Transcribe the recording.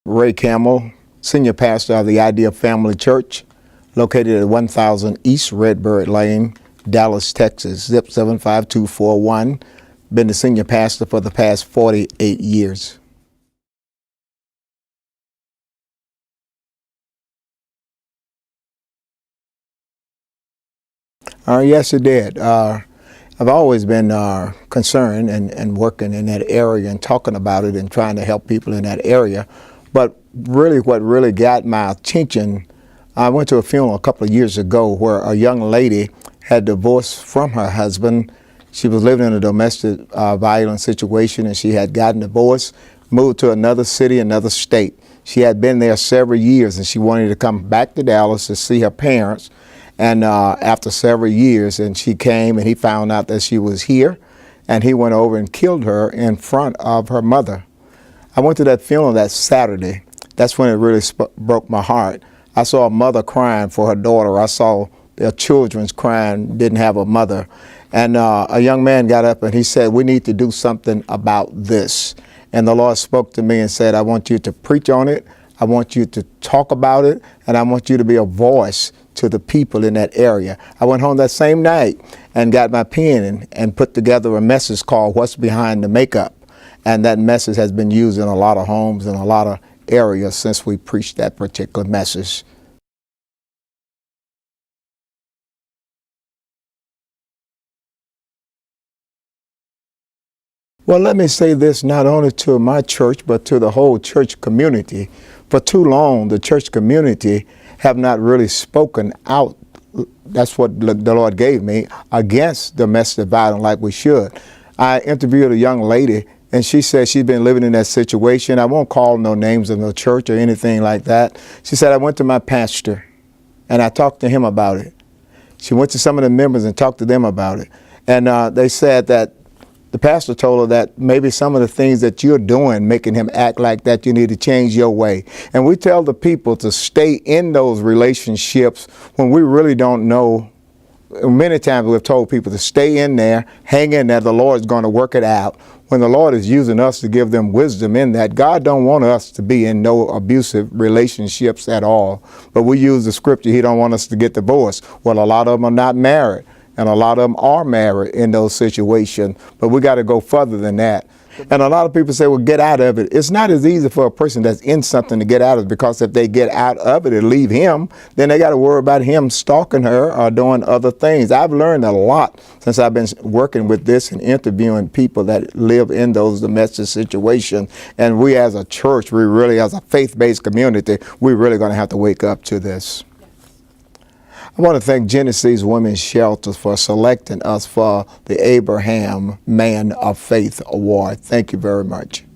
Ray Campbell, Senior Pastor of the Idea Family Church, located at 1000 East Redbird Lane, Dallas, Texas, zip 75241. Been the Senior Pastor for the past 48 years. Yes, it did. I've always been concerned and working in that area and talking about it and trying to help people in that area. But really what really got my attention, I went to a funeral a couple of years ago where a young lady had divorced from her husband. She was living in a domestic violence situation, and she had gotten divorced, moved to another city, another state. She had been there several years, and she wanted to come back to Dallas to see her parents. And after several years, and she came, and he found out that she was here, and he went over and killed her in front of her mother. I went to that funeral that Saturday. That's when it really broke my heart. I saw a mother crying for her daughter. I saw their children crying, didn't have a mother. And a young man got up and he said, "We need to do something about this." And the Lord spoke to me and said, "I want you to preach on it. I want you to talk about it, and I want you to be a voice to the people in that area." I went home that same night and got my pen and put together a message called "What's Behind the Makeup?" And that message has been used in a lot of homes and a lot of areas since we preached that particular message. Well, let me say this not only to my church, but to the whole church community. For too long, the church community have not really spoken out. That's what the Lord gave me, against domestic violence like we should. I interviewed a young lady, and she said she'd been living in that situation. I won't call no names of no church or anything like that. She said, "I went to my pastor, and I talked to him about it." She went to some of the members and talked to them about it. And they said that the pastor told her that maybe some of the things that you're doing, making him act like that, you need to change your way. And we tell the people to stay in those relationships when we really don't know. Many times we've told people to stay in there, hang in there, the Lord's going to work it out. When the Lord is using us to give them wisdom in that, God don't want us to be in no abusive relationships at all. But we use the scripture, He don't want us to get divorced. Well, a lot of them are not married, and a lot of them are married in those situations. But we got to go further than that. And a lot of people say, well, get out of it. It's not as easy for a person that's in something to get out of it, because if they get out of it and leave him, then they got to worry about him stalking her or doing other things. I've learned a lot since I've been working with this and interviewing people that live in those domestic situations. And we as a church, we really, as a faith-based community, we're really going to have to wake up to this. I want to thank Genesis Women's Shelters for selecting us for the Abraham Man of Faith Award. Thank you very much.